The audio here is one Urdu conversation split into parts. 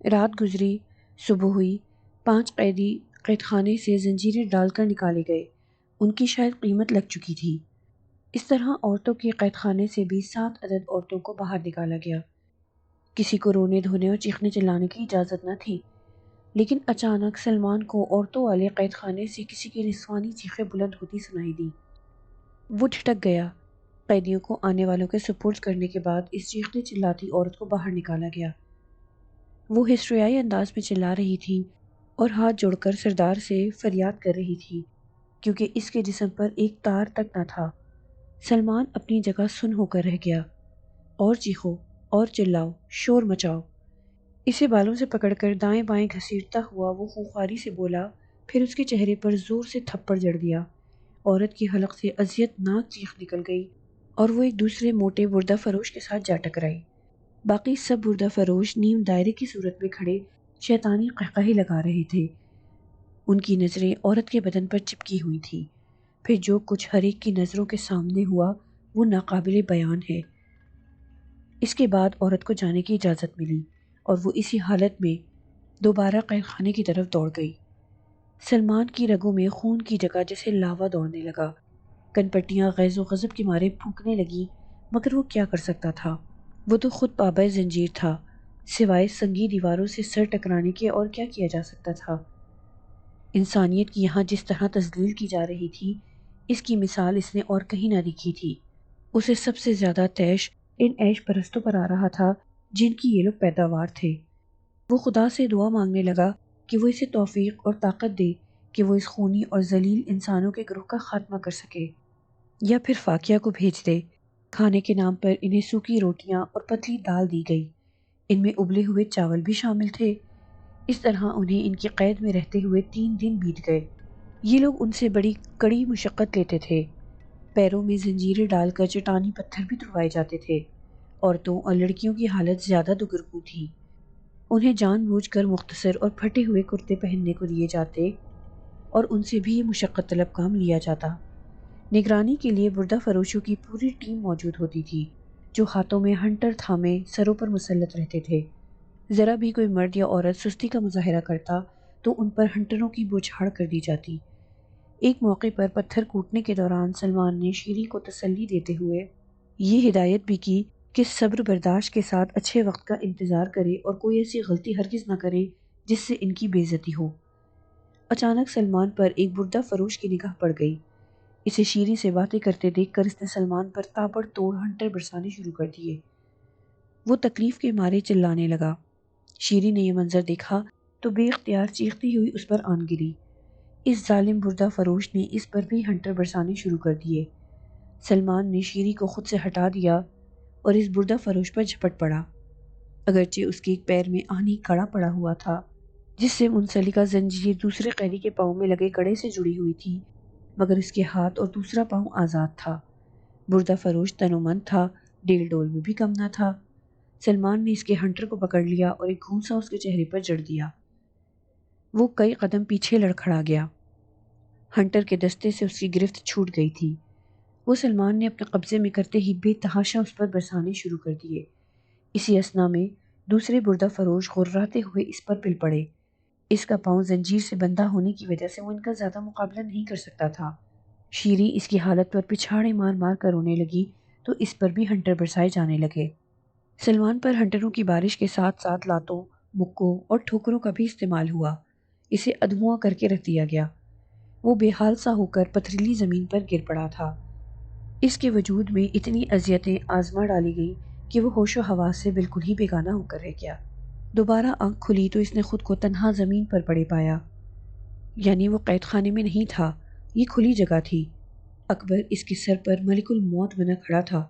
رات گزری، صبح ہوئی، 5 قیدی قید خانے سے زنجیریں ڈال کر نکالے گئے۔ ان کی شاید قیمت لگ چکی تھی۔ اس طرح عورتوں کے قید خانے سے بھی 7 عدد عورتوں کو باہر نکالا گیا۔ کسی کو رونے دھونے اور چیخنے چلانے کی اجازت نہ تھی، لیکن اچانک سلمان کو عورتوں والے قید خانے سے کسی کی نسوانی چیخیں بلند ہوتی سنائی دی۔ وہ ٹھٹک گیا۔ قیدیوں کو آنے والوں کے سپرد کرنے کے بعد اس چیخنے چلاتی عورت کو باہر نکالا گیا۔ وہ ہسٹریائی انداز میں چلا رہی تھی اور ہاتھ جوڑ کر سردار سے فریاد کر رہی تھی، کیونکہ اس کے جسم پر ایک تار تک نہ تھا۔ سلمان اپنی جگہ سن ہو کر رہ گیا۔ اور چیخو، اور چلاؤ، شور مچاؤ۔ اسے بالوں سے پکڑ کر دائیں بائیں گھسیٹتا ہوا وہ خونخواری سے بولا، پھر اس کے چہرے پر زور سے تھپڑ جڑ دیا۔ عورت کی حلق سے اذیت ناک چیخ نکل گئی اور وہ ایک دوسرے موٹے بردہ فروش کے ساتھ جا ٹکرائی۔ باقی سب بردہ فروش نیم دائرے کی صورت میں کھڑے شیطانی قہقہے لگا رہے تھے۔ ان کی نظریں عورت کے بدن پر چپکی ہوئی تھیں۔ پھر جو کچھ ہر ایک کی نظروں کے سامنے ہوا وہ ناقابل بیان ہے۔ اس کے بعد عورت کو جانے کی اجازت ملی اور وہ اسی حالت میں دوبارہ قید خانے کی طرف دوڑ گئی۔ سلمان کی رگوں میں خون کی جگہ جیسے لاوا دوڑنے لگا۔ کن پٹیاں غیظ و غضب کے مارے پھونکنے لگی، مگر وہ کیا کر سکتا تھا؟ وہ تو خود پابہ زنجیر تھا۔ سوائے سنگی دیواروں سے سر ٹکرانے کے اور کیا کیا جا سکتا تھا؟ انسانیت کی یہاں جس طرح تذلیل کی جا رہی تھی، اس کی مثال اس نے اور کہیں نہ دیکھی تھی۔ اسے سب سے زیادہ طیش ان عیش پرستوں پر آ رہا تھا جن کی یہ لوگ پیداوار تھے۔ وہ خدا سے دعا مانگنے لگا کہ وہ اسے توفیق اور طاقت دے کہ وہ اس خونی اور ذلیل انسانوں کے گروہ کا خاتمہ کر سکے، یا پھر فاقیہ کو بھیج دے۔ کھانے کے نام پر انہیں سوکھی روٹیاں اور پتلی دال دی گئی، ان میں ابلے ہوئے چاول بھی شامل تھے۔ اس طرح انہیں ان کی قید میں رہتے ہوئے 3 دن بیت گئے۔ یہ لوگ ان سے بڑی کڑی مشقت لیتے تھے۔ پیروں میں زنجیریں ڈال کر چٹانی پتھر بھی توڑوائے جاتے تھے۔ عورتوں اور لڑکیوں کی حالت زیادہ دگرگوں تھی۔ انہیں جان بوجھ کر مختصر اور پھٹے ہوئے کرتے پہننے کو دیے جاتے اور ان سے بھی یہ مشقت طلب کام لیا جاتا۔ نگرانی کے لیے بردہ فروشوں کی پوری ٹیم موجود ہوتی تھی، جو ہاتھوں میں ہنٹر تھامے سروں پر مسلط رہتے تھے۔ ذرا بھی کوئی مرد یا عورت سستی کا مظاہرہ کرتا تو ان پر ہنٹروں کی بوچھاڑ کر دی جاتی۔ ایک موقع پر پتھر کوٹنے کے دوران سلمان نے شیری کو تسلی دیتے ہوئے یہ ہدایت بھی کی کہ صبر برداشت کے ساتھ اچھے وقت کا انتظار کرے اور کوئی ایسی غلطی ہرگز نہ کرے جس سے ان کی بے عزتی ہو۔ اچانک سلمان پر ایک بردہ فروش کی نگاہ پڑ گئی۔ اسے شیری سے باتیں کرتے دیکھ کر اس نے سلمان پر تابڑ توڑ ہنٹر برسانے شروع کر دیے۔ وہ تکلیف کے مارے چلانے لگا۔ شیری نے یہ منظر دیکھا تو بے اختیار چیختی ہوئی اس پر آن گری۔ اس ظالم بردہ فروش نے اس پر بھی ہنٹر برسانے شروع کر دیے۔ سلمان نے شیری کو خود سے ہٹا دیا اور اس بردہ فروش پر جھپٹ پڑا۔ اگرچہ اس کے ایک پیر میں آہنی کڑا پڑا ہوا تھا، جس سے منسلکہ زنجیر دوسرے قیدی کے پاؤں میں لگے کڑے سے جڑی ہوئی تھی، مگر اس کے ہاتھ اور دوسرا پاؤں آزاد تھا۔ بردہ فروش تن و من تھا، ڈیل ڈول میں بھی کم نہ تھا۔ سلمان نے اس کے ہنٹر کو پکڑ لیا اور ایک گھونسا اس کے چہرے پر جڑ دیا۔ وہ کئی قدم پیچھے لڑکھڑا گیا۔ ہنٹر کے دستے سے اس کی گرفت چھوٹ گئی تھی۔ وہ سلمان نے اپنے قبضے میں کرتے ہی بے تحاشا اس پر برسانے شروع کر دیے۔ اسی اثنا میں دوسرے بردہ فروش غراتے ہوئے اس پر پل پڑے۔ اس کا پاؤں زنجیر سے بندھا ہونے کی وجہ سے وہ ان کا زیادہ مقابلہ نہیں کر سکتا تھا۔ شیری اس کی حالت پر پچھاڑے مار مار کر رونے لگی تو اس پر بھی ہنٹر برسائے جانے لگے۔ سلمان پر ہنٹروں کی بارش کے ساتھ ساتھ لاتوں، مکوں اور ٹھوکروں کا بھی استعمال ہوا۔ اسے ادھموا کر کے رکھ دیا گیا۔ وہ بے حال سا ہو کر پتھریلی زمین پر گر پڑا تھا۔ اس کے وجود میں اتنی اذیتیں آزما ڈالی گئیں کہ وہ ہوش و حواس سے بالکل ہی بیگانہ ہو کر رہ گیا۔ دوبارہ آنکھ کھلی تو اس نے خود کو تنہا زمین پر پڑے پایا، یعنی وہ قید خانے میں نہیں تھا، یہ کھلی جگہ تھی۔ اکبر اس کے سر پر ملک الموت بنا کھڑا تھا۔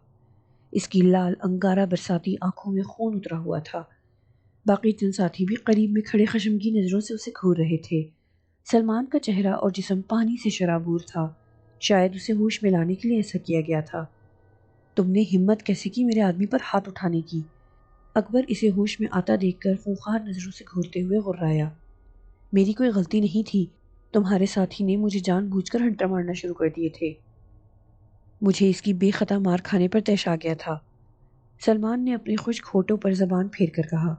اس کی لال انگارہ برساتی آنکھوں میں خون اترا ہوا تھا۔ باقی 3 ساتھی بھی قریب میں کھڑے خشمگین نظروں سے اسے گھور رہے تھے۔ سلمان کا چہرہ اور جسم پانی سے شرابور تھا، شاید اسے ہوش میں لانے کے لیے ایسا کیا گیا تھا۔ تم نے ہمت کیسے کی میرے آدمی پر ہاتھ اٹھانے کی؟ اکبر اسے ہوش میں آتا دیکھ کر خونخوار نظروں سے گھورتے ہوئے غرایا۔ میری کوئی غلطی نہیں تھی، تمہارے ساتھی نے مجھے جان بوجھ کر ہنٹر مارنا شروع کر دیے تھے۔ مجھے اس کی بے خطا مار کھانے پر طیش آ گیا تھا۔ سلمان نے اپنے خشک ہونٹوں پر زبان پھیر کر کہا۔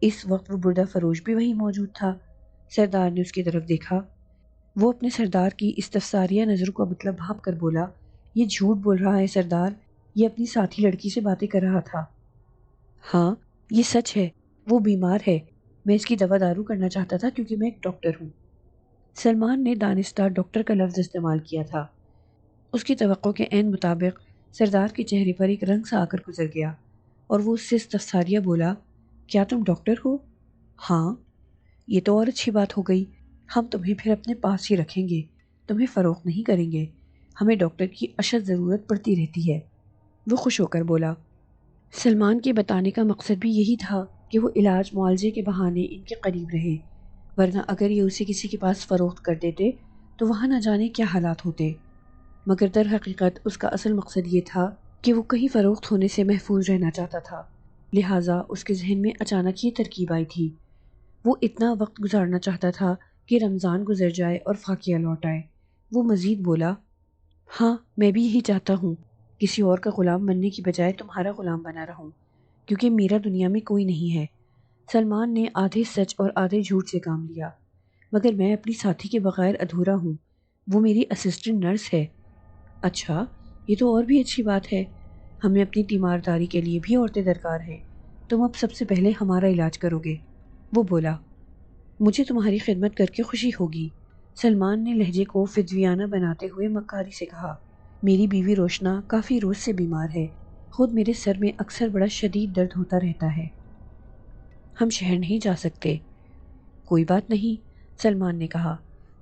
اس وقت وہ بردہ فروش بھی وہیں موجود تھا۔ سردار نے اس کی طرف دیکھا۔ وہ اپنے سردار کی استفساریہ نظر کو مطلب بھاپ کر بولا، یہ جھوٹ بول رہا ہے سردار، یہ اپنی ساتھی لڑکی سے باتیں کر رہا تھا۔ ہاں یہ سچ ہے، وہ بیمار ہے، میں اس کی دوا دارو کرنا چاہتا تھا کیونکہ میں ایک ڈاکٹر ہوں۔ سلمان نے دانستہ ڈاکٹر کا لفظ استعمال کیا تھا۔ اس کی توقع کے عین مطابق سردار کے چہرے پر ایک رنگ سا آ کر گزر گیا اور وہ اس سے استفساریہ بولا، کیا تم ڈاکٹر ہو؟ ہاں۔ یہ تو اور اچھی بات ہو گئی، ہم تمہیں پھر اپنے پاس ہی رکھیں گے، تمہیں فروخت نہیں کریں گے، ہمیں ڈاکٹر کی اشد ضرورت پڑتی رہتی ہے۔ وہ خوش ہو کر بولا۔ سلمان کے بتانے کا مقصد بھی یہی تھا کہ وہ علاج معالجے کے بہانے ان کے قریب رہے، ورنہ اگر یہ اسے کسی کے پاس فروخت کر دیتے تو وہاں نہ جانے کیا حالات ہوتے۔ مگر در حقیقت اس کا اصل مقصد یہ تھا کہ وہ کہیں فروخت ہونے سے محفوظ رہنا چاہتا تھا، لہٰذا اس کے ذہن میں اچانک یہ ترکیب آئی تھی۔ وہ اتنا وقت گزارنا چاہتا تھا کہ رمضان گزر جائے اور فاقیہ لوٹ آئے۔ وہ مزید بولا، ہاں میں بھی یہی چاہتا ہوں، کسی اور کا غلام بننے کی بجائے تمہارا غلام بنا رہوں، کیونکہ میرا دنیا میں کوئی نہیں ہے۔ سلمان نے آدھے سچ اور آدھے جھوٹ سے کام لیا، مگر میں اپنی ساتھی کے بغیر ادھورا ہوں، وہ میری اسسٹنٹ نرس ہے۔ اچھا، یہ تو اور بھی اچھی بات ہے، ہمیں اپنی تیمارداری کے لیے بھی عورتیں درکار ہیں، تم اب سب سے پہلے ہمارا علاج کرو گے۔ وہ بولا، مجھے تمہاری خدمت کر کے خوشی ہوگی۔ سلمان نے لہجے کو فدویانہ بناتے ہوئے مکاری سے کہا، میری بیوی روشنا کافی روز سے بیمار ہے، خود میرے سر میں اکثر بڑا شدید درد ہوتا رہتا ہے، ہم شہر نہیں جا سکتے۔ کوئی بات نہیں، سلمان نے کہا،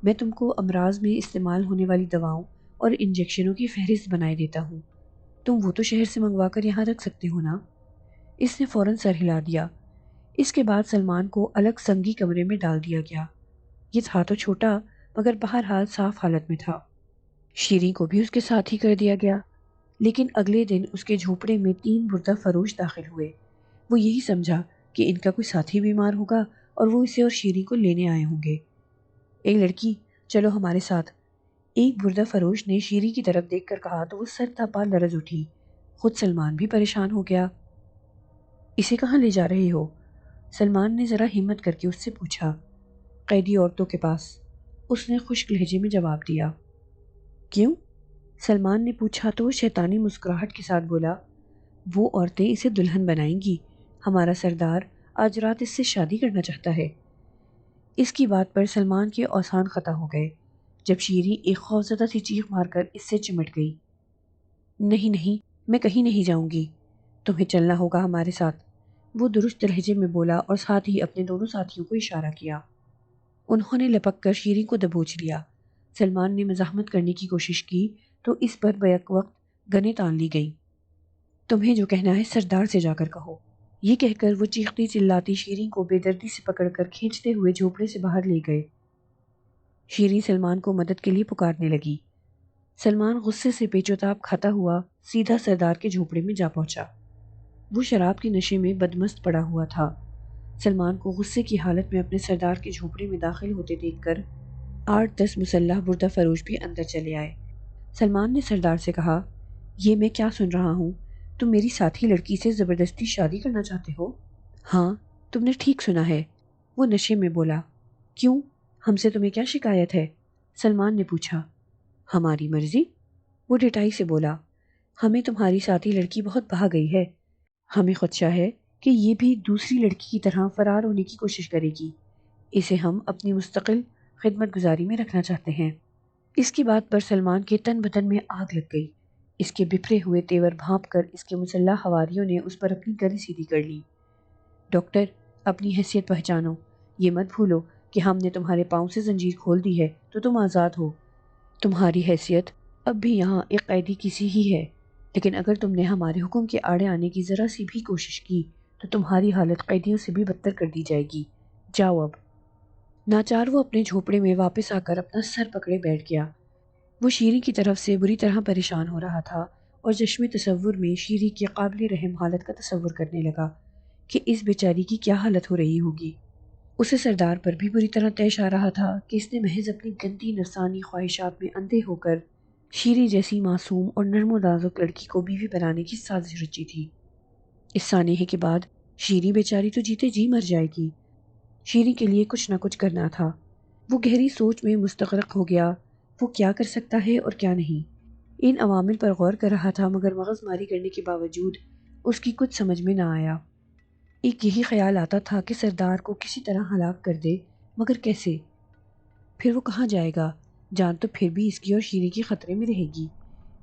میں تم کو امراض میں استعمال ہونے والی دواؤں اور انجیکشنوں کی فہرست بنائے دیتا ہوں، تم وہ تو شہر سے منگوا کر یہاں رکھ سکتے ہو نا؟ اس نے فوراً سر ہلا دیا۔ اس کے بعد سلمان کو الگ سنگی کمرے میں ڈال دیا گیا۔ یہ تھا تو چھوٹا مگر بہرحال صاف حالت میں تھا۔ شیریں کو بھی اس کے ساتھ ہی کر دیا گیا، لیکن اگلے دن اس کے جھوپڑے میں 3 بردہ فروش داخل ہوئے۔ وہ یہی سمجھا کہ ان کا کوئی ساتھی بیمار ہوگا اور وہ اسے اور شیریں کو لینے آئے ہوں گے۔ اے لڑکی، چلو ہمارے ساتھ، ایک بردہ فروش نے شیریں کی طرف دیکھ کر کہا تو وہ سر تھپا لرز اٹھی۔ خود سلمان بھی پریشان ہو گیا۔ اسے کہاں لے جا رہے ہو؟ سلمان نے ذرا ہمت کر کے اس سے پوچھا۔ قیدی عورتوں کے پاس، اس نے خشک لہجے میں جواب دیا۔ کیوں؟ سلمان نے پوچھا تو وہ شیطانی مسکراہٹ کے ساتھ بولا، وہ عورتیں اسے دلہن بنائیں گی، ہمارا سردار آج رات اس سے شادی کرنا چاہتا ہے۔ اس کی بات پر سلمان کے اوزان قطع ہو گئے، جب شیریں ایک خوفزدہ سی چیخ مار کر اس سے چمٹ گئی۔ نہیں نہیں، میں کہیں نہیں جاؤں گی، تمہیں چلنا ہوگا ہمارے ساتھ، وہ درست لہجے میں بولا اور ساتھ ہی اپنے دونوں ساتھیوں کو اشارہ کیا۔ انہوں نے لپک کر شیریں کو دبوچ لیا۔ سلمان نے مزاحمت کرنے کی کوشش کی تو اس پر بیک وقت گنیں تان لی گئیں۔ تمہیں جو کہنا ہے سردار سے جا کر کہو، یہ کہہ کر وہ چیختی چلاتی شیریں کو بے دردی سے پکڑ کر کھینچتے ہوئے جھوپڑے سے باہر لے گئے۔ شیریں سلمان کو مدد کے لیے پکارنے لگی۔ سلمان غصے سے پیچ و تاب کھاتا ہوا سیدھا سردار کے جھوپڑے میں جا پہنچا۔ وہ شراب کے نشے میں بدمست پڑا ہوا تھا۔ سلمان کو غصے کی حالت میں اپنے سردار کے جھوپڑے میں داخل ہوتے دیکھ کر 8-10 مسلح بردہ فروش بھی اندر چلے آئے۔ سلمان نے سردار سے کہا، یہ میں کیا سن رہا ہوں، تم میری ساتھی لڑکی سے زبردستی شادی کرنا چاہتے ہو؟ ہاں، تم نے ٹھیک سنا ہے، وہ نشے میں بولا۔ کیوں، ہم سے تمہیں کیا شکایت ہے؟ سلمان نے پوچھا۔ ہماری مرضی، وہ ڈٹائی سے بولا، ہمیں تمہاری ساتھی لڑکی بہت بھا گئی ہے، ہمیں خدشہ ہے کہ یہ بھی دوسری لڑکی کی طرح فرار ہونے کی کوشش کرے گی، اسے ہم اپنی مستقل خدمت گزاری میں رکھنا چاہتے ہیں۔ اس کی بات پر سلمان کے تن بدن میں آگ لگ گئی۔ اس کے بپھرے ہوئے تیور بھانپ کر اس کے مسلح حواریوں نے اس پر اپنی گلی سیدھی کر لی۔ ڈاکٹر، اپنی حیثیت پہچانو، یہ مت بھولو کہ ہم نے تمہارے پاؤں سے زنجیر کھول دی ہے تو تم آزاد ہو۔ تمہاری حیثیت اب بھی یہاں ایک قیدی کسی ہی ہے، لیکن اگر تم نے ہمارے حکم کے آڑے آنے کی ذرا سی بھی کوشش کی تو تمہاری حالت قیدیوں سے بھی بدتر کر دی جائے گی۔ جاؤ اب۔ ناچار وہ اپنے جھوپڑے میں واپس آ کر اپنا سر پکڑے بیٹھ گیا۔ وہ شیریں کی طرف سے بری طرح پریشان ہو رہا تھا اور چشم تصور میں شیریں کی قابل رحم حالت کا تصور کرنے لگا کہ اس بیچاری کی کیا حالت ہو رہی ہوگی۔ اسے سردار پر بھی بری طرح طیش آ رہا تھا کہ اس نے محض اپنی گندی نفسانی خواہشات میں اندھے ہو کر شیریں جیسی معصوم اور نرم و نازک لڑکی کو بیوی بنانے کی سازش رچی تھی۔ اس سانحے کے بعد شیریں بیچاری تو جیتے جی مر جائے گی۔ شیریں کے لیے کچھ نہ کچھ کرنا تھا۔ وہ گہری سوچ میں مستغرق ہو گیا، وہ کیا کر سکتا ہے اور کیا نہیں۔ ان عوامل پر غور کر رہا تھا مگر مغز ماری کرنے کے باوجود اس کی کچھ سمجھ میں نہ آیا۔ ایک یہی خیال آتا تھا کہ سردار کو کسی طرح ہلاک کر دے، مگر کیسے؟ پھر وہ کہاں جائے گا؟ جان تو پھر بھی اس کی اور شیریں کی خطرے میں رہے گی۔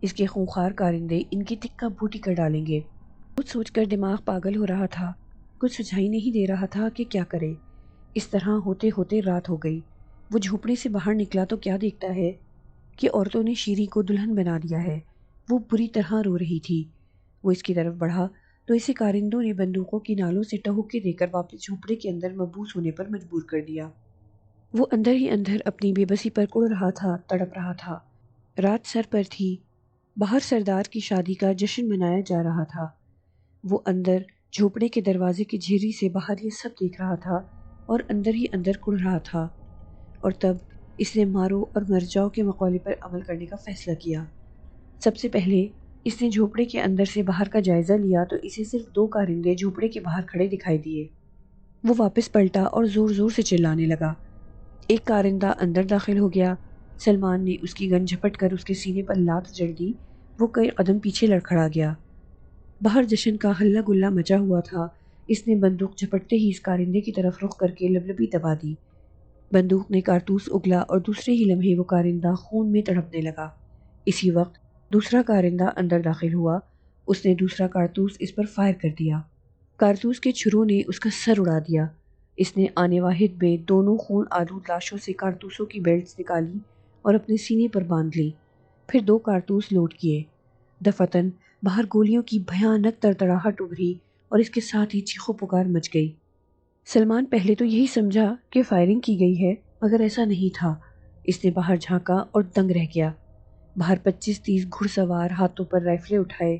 اس کے خونخوار کارندے ان کی ٹکا بوٹی کر ڈالیں گے۔ کچھ سوچ کر دماغ پاگل ہو رہا تھا، کچھ سجھائی نہیں دے رہا تھا کہ کیا کرے۔ اس طرح ہوتے ہوتے رات ہو گئی۔ وہ جھونپڑی سے باہر نکلا تو کیا دیکھتا ہے کہ عورتوں نے شیریں کو دلہن بنا دیا ہے۔ وہ بری طرح رو رہی تھی۔ وہ اس کی طرف بڑھا تو اسے کارندوں نے بندوقوں کی نالوں سے ٹہوکے دے کر واپس جھونپڑے کے اندر مبوس ہونے پر مجبور کر دیا۔ وہ اندر ہی اندر اپنی بے بسی پر کڑ رہا تھا، تڑپ رہا تھا۔ رات سر پر تھی، باہر سردار کی شادی کا جشن منایا جا رہا تھا۔ وہ اندر جھونپڑے کے دروازے کی جھرری سے باہر یہ سب دیکھ رہا تھا اور اندر ہی اندر کڑ رہا تھا۔ اور تب اس نے مارو اور مر جاؤ کے مقولے پر عمل کرنے کا فیصلہ کیا۔ سب سے پہلے اس نے جھونپڑے کے اندر سے باہر کا جائزہ لیا تو اسے صرف 2 کارندے جھونپڑے کے باہر کھڑے دکھائی دیے۔ وہ واپس پلٹا اور زور زور سے چلانے لگا۔ ایک کارندہ اندر داخل ہو گیا۔ سلمان نے اس کی گن جھپٹ کر اس کے سینے پر لات جڑ دی۔ وہ کئی قدم پیچھے لڑکھڑا گیا۔ باہر جشن کا ہلہ گلہ مچا ہوا تھا۔ اس نے بندوق جھپٹتے ہی اس کارندے کی طرف رخ کر کے لبلبی دبا دی۔ بندوق نے کارتوس اگلا اور دوسرے ہی لمحے وہ کارندہ خون میں تڑپنے لگا۔ اسی وقت دوسرا کارندہ اندر داخل ہوا۔ اس نے دوسرا کارتوس اس پر فائر کر دیا۔ کارتوس کے چھروں نے اس کا سر اڑا دیا۔ اس نے آنے واحد میں دونوں خون آلود لاشوں سے کارتوسوں کی بیلٹس نکالی اور اپنے سینے پر باندھ لی۔ پھر 2 کارتوس لوڈ کیے۔ دفتن باہر گولیوں کی بھیانک تڑتڑاہٹ ابھری اور اس کے ساتھ ہی چیخو پکار مچ گئی۔ سلمان پہلے تو یہی سمجھا کہ فائرنگ کی گئی ہے، مگر ایسا نہیں تھا۔ اس نے باہر جھانکا اور دنگ رہ گیا۔ باہر 25-30 گھڑ سوار ہاتھوں پر رائفلیں اٹھائے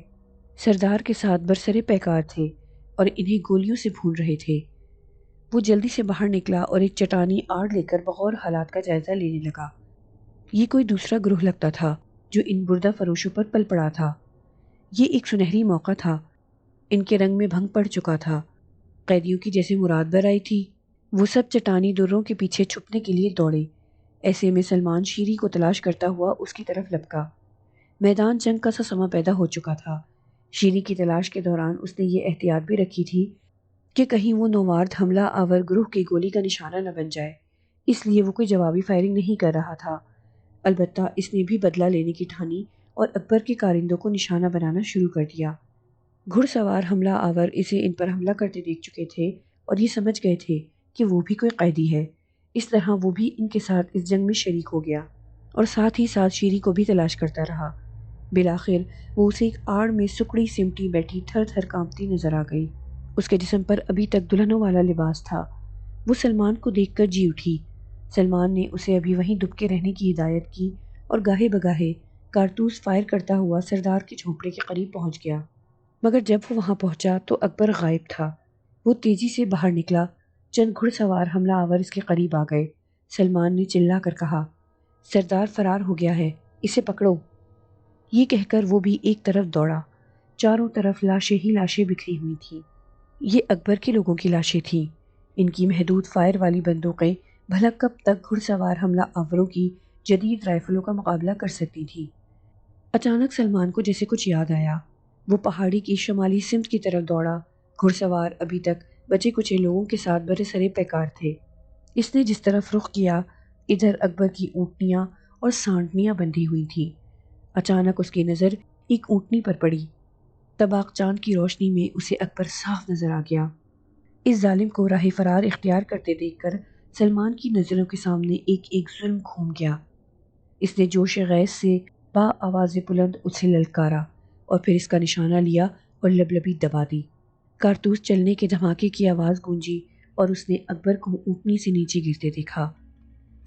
سردار کے ساتھ برسرے پیکار تھے اور انہیں گولیوں سے بھون رہے تھے۔ وہ جلدی سے باہر نکلا اور ایک چٹانی آڑ لے کر بغور حالات کا جائزہ لینے لگا۔ یہ کوئی دوسرا گروہ لگتا تھا جو ان بردہ فروشوں پر پل پڑا تھا۔ یہ ایک سنہری موقع تھا۔ ان کے رنگ میں بھنگ پڑ چکا تھا۔ قیدیوں کی جیسے مراد بر آئی تھی۔ وہ سب چٹانی دروں کے پیچھے چھپنے کے لیے دوڑے۔ ایسے میں سلمان شیریں کو تلاش کرتا ہوا اس کی طرف لپکا۔ میدان جنگ کا سا سما پیدا ہو چکا تھا۔ شیریں کی تلاش کے دوران اس نے یہ احتیاط بھی رکھی تھی کہ کہیں وہ نوارد حملہ آور گروہ کی گولی کا نشانہ نہ بن جائے، اس لیے وہ کوئی جوابی فائرنگ نہیں کر رہا تھا۔ البتہ اس نے بھی بدلہ لینے کی ٹھانی اور اکبر کے کارندوں کو نشانہ بنانا شروع کر دیا۔ گھڑ سوار حملہ آور اسے ان پر حملہ کرتے دیکھ چکے تھے اور یہ سمجھ گئے تھے کہ وہ بھی کوئی قیدی ہے۔ اس طرح وہ بھی ان کے ساتھ اس جنگ میں شریک ہو گیا اور ساتھ ہی ساتھ شیریں کو بھی تلاش کرتا رہا۔ بالآخر وہ اسے ایک آڑ میں سکڑی سمٹی بیٹھی تھر تھر کانپتی نظر آ گئی۔ اس کے جسم پر ابھی تک دلہنوں والا لباس تھا۔ وہ سلمان کو دیکھ کر جی اٹھی۔ سلمان نے اسے ابھی وہیں دبکے رہنے کی ہدایت کی اور گاہے بگاہے کارتوس فائر کرتا ہوا سردار کے جھونپڑے کے قریب پہنچ گیا۔ مگر جب وہ وہاں پہنچا تو اکبر غائب تھا۔ وہ تیزی سے باہر نکلا۔ چند گھڑ سوار حملہ آور اس کے قریب آ گئے۔ سلمان نے چلا کر کہا، سردار فرار ہو گیا ہے، اسے پکڑو۔ یہ کہہ کر وہ بھی ایک طرف دوڑا۔ چاروں طرف لاشیں ہی لاشیں بکھری ہوئی تھیں۔ یہ اکبر کے لوگوں کی لاشیں تھیں۔ ان کی محدود فائر والی بندوقیں بھلا کب تک گھڑ سوار حملہ آوروں کی جدید رائفلوں کا مقابلہ کر سکتی تھیں؟ اچانک سلمان کو جیسے کچھ یاد آیا۔ وہ پہاڑی کی شمالی سمت کی طرف دوڑا۔ گھڑ سوار ابھی تک بچے کچے لوگوں کے ساتھ برے سرے پیکار تھے۔ اس نے جس طرف رخ کیا ادھر اکبر کی اونٹنیاں اور سانڈنیاں بندھی ہوئی تھیں۔ اچانک اس کی نظر ایک اونٹنی پر پڑی۔ تباک چاند کی روشنی میں اسے اکبر صاف نظر آ گیا۔ اس ظالم کو راہ فرار اختیار کرتے دیکھ کر سلمان کی نظروں کے سامنے ایک ایک ظلم گھوم گیا۔ اس نے جوش غیظ سے با آواز بلند اسے للکارا اور پھر اس کا نشانہ لیا اور لبلبی دبا دی۔ کارتوس چلنے کے دھماکے کی آواز گونجی اور اس نے اکبر کو اونٹنی سے نیچے گرتے دیکھا۔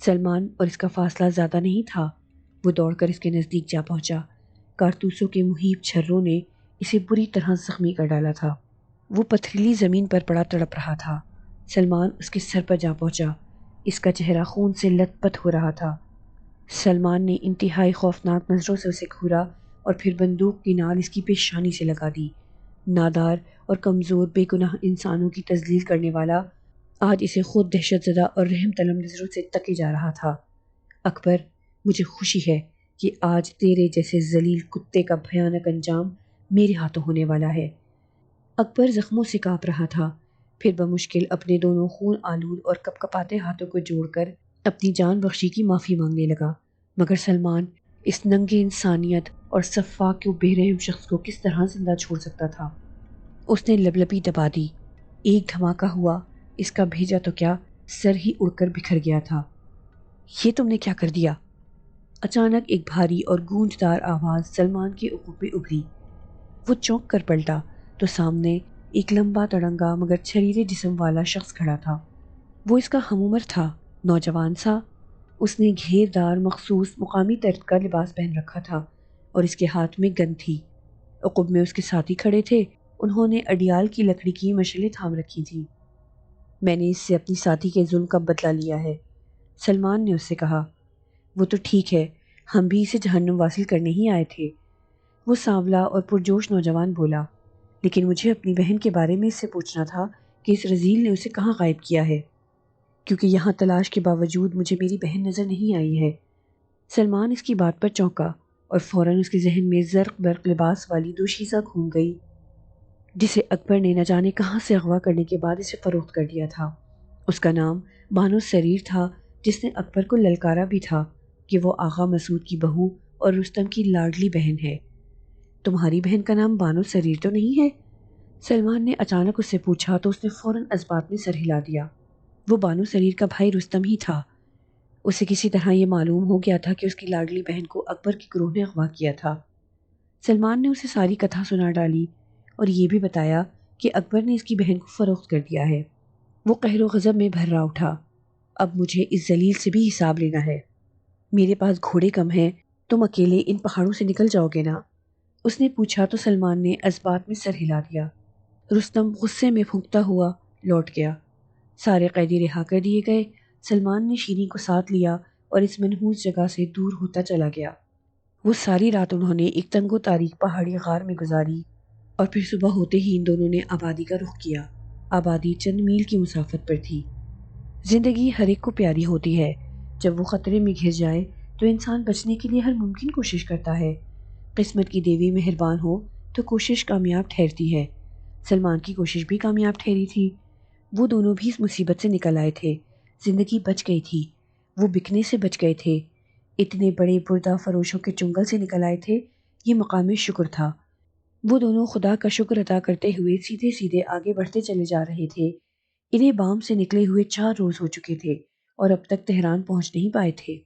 سلمان اور اس کا فاصلہ زیادہ نہیں تھا۔ وہ دوڑ کر اس کے نزدیک جا پہنچا۔ کارتوسوں کے مہیب چھروں نے اسے بری طرح زخمی کر ڈالا تھا۔ وہ پتھریلی زمین پر پڑا تڑپ رہا تھا۔ سلمان اس کے سر پر جا پہنچا۔ اس کا چہرہ خون سے لت پت ہو رہا تھا۔ سلمان نے انتہائی خوفناک نظروں سے اسے گھورا اور پھر بندوق کی نال اس کی پیشانی سے لگا دی۔ نادار اور کمزور بے گناہ انسانوں کی تذلیل کرنے والا آج اسے خود دہشت زدہ اور رحم طلب نظروں سے تکے جا رہا تھا۔ اکبر، مجھے خوشی ہے کہ آج تیرے جیسے ذلیل کتے کا بھیانک انجام میرے ہاتھوں ہونے والا ہے۔ اکبر زخموں سے کانپ رہا تھا، پھر بمشکل اپنے دونوں خون آلود اور کپکپاتے ہاتھوں کو جوڑ کر اپنی جان بخشی کی معافی مانگنے لگا، مگر سلمان اس ننگے انسانیت اور سفاک و بے رحم شخص کو کس طرح زندہ چھوڑ سکتا تھا؟ اس نے لبلبی دبا دی۔ ایک دھماکہ ہوا، اس کا بھیجا تو کیا سر ہی اڑ کر بکھر گیا تھا۔ یہ تم نے کیا کر دیا؟ اچانک ایک بھاری اور گونجدار آواز سلمان کے عقب میں ابھری۔ وہ چونک کر پلٹا تو سامنے ایک لمبا تڑنگا مگر چھریرے جسم والا شخص کھڑا تھا۔ وہ اس کا ہم عمر تھا، نوجوان سا۔ اس نے گھیردار مخصوص مقامی طرز کا لباس پہن رکھا تھا اور اس کے ہاتھ میں گن تھی۔ عقب میں اس کے ساتھی کھڑے تھے، انہوں نے اڈیال کی لکڑی کی مشعلیں تھام رکھی تھیں۔ میں نے اس سے اپنی ساتھی کے ظلم کا بدلہ لیا ہے، سلمان نے اس سے کہا۔ وہ تو ٹھیک ہے، ہم بھی اسے جہنم واصل کرنے ہی آئے تھے، وہ سانولا اور پرجوش نوجوان بولا، لیکن مجھے اپنی بہن کے بارے میں اس سے پوچھنا تھا کہ اس رذیل نے اسے کہاں غائب کیا ہے، کیونکہ یہاں تلاش کے باوجود مجھے میری بہن نظر نہیں آئی ہے۔ سلمان اس کی بات پر چونکا اور فوراً اس کے ذہن میں زرق برق لباس والی دوشیزہ گھوم گئی جسے اکبر نے نہ جانے کہاں سے اغوا کرنے کے بعد اسے فروخت کر دیا تھا۔ اس کا نام بانو سریر تھا، جس نے اکبر کو للکارا بھی تھا کہ وہ آغا مسعود کی بہو اور رستم کی لاڈلی بہن ہے۔ تمہاری بہن کا نام بانو سریر تو نہیں ہے؟ سلمان نے اچانک اس سے پوچھا تو اس نے فوراً اسبات میں سر ہلا دیا۔ وہ بانو سریر کا بھائی رستم ہی تھا۔ اسے کسی طرح یہ معلوم ہو گیا تھا کہ اس کی لاڈلی بہن کو اکبر کی گروہ نے اغوا کیا تھا۔ سلمان نے اسے ساری کتھا سنا ڈالی اور یہ بھی بتایا کہ اکبر نے اس کی بہن کو فروخت کر دیا ہے۔ وہ قہر و غضب میں بھرا اٹھا۔ اب مجھے اس ذلیل سے بھی حساب لینا ہے۔ میرے پاس گھوڑے کم ہیں، تم اکیلے ان پہاڑوں سے نکل جاؤ گے نا؟ اس نے پوچھا تو سلمان نے اسبات میں سر ہلا دیا۔ رستم غصے میں پھونکتا ہوا لوٹ گیا۔ سارے قیدی رہا کر دیے گئے۔ سلمان نے شیریں کو ساتھ لیا اور اس منحوس جگہ سے دور ہوتا چلا گیا۔ وہ ساری رات انہوں نے ایک تنگ و تاریک پہاڑی غار میں گزاری اور پھر صبح ہوتے ہی ان دونوں نے آبادی کا رخ کیا۔ آبادی چند میل کی مسافت پر تھی۔ زندگی ہر ایک کو پیاری ہوتی ہے۔ جب وہ خطرے میں گھر جائے تو انسان بچنے کے لیے ہر ممکن کوشش کرتا ہے۔ قسمت کی دیوی مہربان ہو تو کوشش کامیاب ٹھہرتی ہے۔ سلمان کی کوشش بھی کامیاب ٹھہری تھی۔ وہ دونوں بھی اس مصیبت سے نکل آئے تھے۔ زندگی بچ گئی تھی۔ وہ بکنے سے بچ گئے تھے۔ اتنے بڑے بردہ فروشوں کے چنگل سے نکل آئے تھے، یہ مقام شکر تھا۔ وہ دونوں خدا کا شکر ادا کرتے ہوئے سیدھے سیدھے آگے بڑھتے چلے جا رہے تھے۔ انہیں بام سے نکلے ہوئے 4 روز ہو چکے تھے اور اب تک تہران پہنچ نہیں پائے تھے۔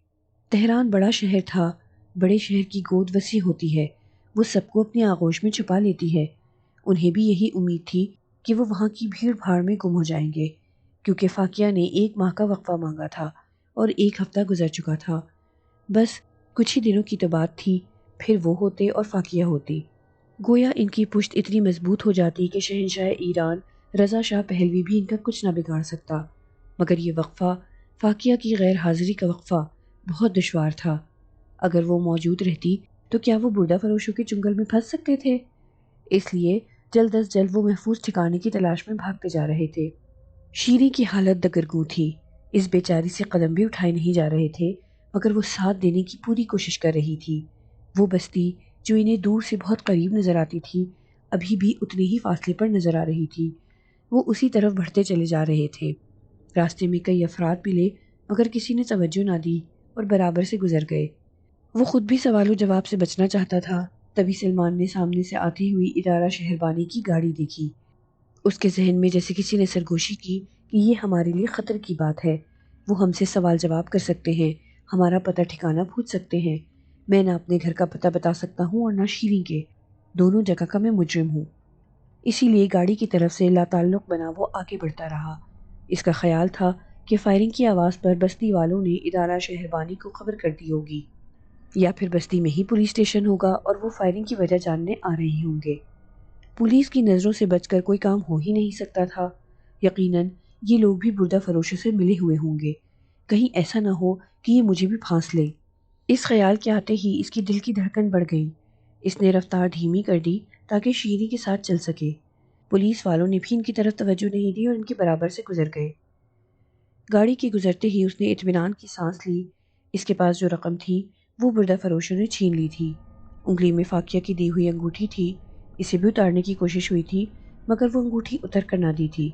تہران بڑا شہر تھا۔ بڑے شہر کی گود وسیع ہوتی ہے، وہ سب کو اپنی آغوش میں چھپا لیتی ہے۔ انہیں بھی یہی امید تھی کہ وہ وہاں کی بھیڑ بھاڑ میں گم ہو جائیں گے، کیونکہ فاقیہ نے 1 ماہ کا وقفہ مانگا تھا اور 1 ہفتہ گزر چکا تھا۔ بس کچھ ہی دنوں کی تو بات تھی، پھر وہ ہوتے اور فاقیہ ہوتی۔ گویا ان کی پشت اتنی مضبوط ہو جاتی کہ شہنشاہ ایران رضا شاہ پہلوی بھی ان کا کچھ نہ بگاڑ سکتا۔ مگر یہ وقفہ، فاقیہ کی غیر حاضری کا وقفہ، بہت دشوار تھا۔ اگر وہ موجود رہتی تو کیا وہ بردہ فروشوں کے چنگل میں پھنس سکتے تھے؟ اس لیے جلد از جلد وہ محفوظ ٹھکانے کی تلاش میں بھاگتے جا رہے تھے۔ شیریں کی حالت دگرگوں تھی۔ اس بیچاری سے قدم بھی اٹھائے نہیں جا رہے تھے، مگر وہ ساتھ دینے کی پوری کوشش کر رہی تھی۔ وہ بستی جو انہیں دور سے بہت قریب نظر آتی تھی، ابھی بھی اتنے ہی فاصلے پر نظر آ رہی تھی۔ وہ اسی طرف بڑھتے چلے جا رہے تھے۔ راستے میں کئی افراد ملے، مگر کسی نے توجہ نہ دی اور برابر سے گزر گئے۔ وہ خود بھی سوال و جواب سے بچنا چاہتا تھا، تبھی سلمان نے سامنے سے آتی ہوئی ادارہ شہربانی کی گاڑی دیکھی۔ اس کے ذہن میں جیسے کسی نے سرگوشی کی کہ یہ ہمارے لیے خطر کی بات ہے۔ وہ ہم سے سوال جواب کر سکتے ہیں، ہمارا پتہ ٹھکانہ پوچھ سکتے ہیں۔ میں نہ اپنے گھر کا پتہ بتا سکتا ہوں اور نہ شیریں کے، دونوں جگہ کا میں مجرم ہوں۔ اسی لیے گاڑی کی طرف سے لا تعلق بنا وہ آگے بڑھتا رہا۔ اس کا خیال تھا کہ فائرنگ کی آواز پر بستی والوں نے ادارہ شہربانی کو خبر کر دی ہوگی، یا پھر بستی میں ہی پولیس اسٹیشن ہوگا اور وہ فائرنگ کی وجہ جاننے آ رہے ہوں گے۔ پولیس کی نظروں سے بچ کر کوئی کام ہو ہی نہیں سکتا تھا۔ یقیناً یہ لوگ بھی بردہ فروشوں سے ملے ہوئے ہوں گے، کہیں ایسا نہ ہو کہ یہ مجھے بھی پھانس لے۔ اس خیال کے آتے ہی اس کی دل کی دھڑکن بڑھ گئی۔ اس نے رفتار دھیمی کر دی تاکہ شیری کے ساتھ چل سکے۔ پولیس والوں نے بھی ان کی طرف توجہ نہیں دی اور ان کے برابر سے گزر گئے۔ گاڑی کے گزرتے ہی اس نے اطمینان کی سانس لی۔ اس کے پاس جو رقم تھی وہ بردہ فروشوں نے چھین لی تھی۔ انگلی میں فاقیہ کی دی ہوئی انگوٹھی تھی۔ اسے بھی اتارنے کی کوشش ہوئی تھی مگر وہ انگوٹھی اتر کر نہ دی تھی۔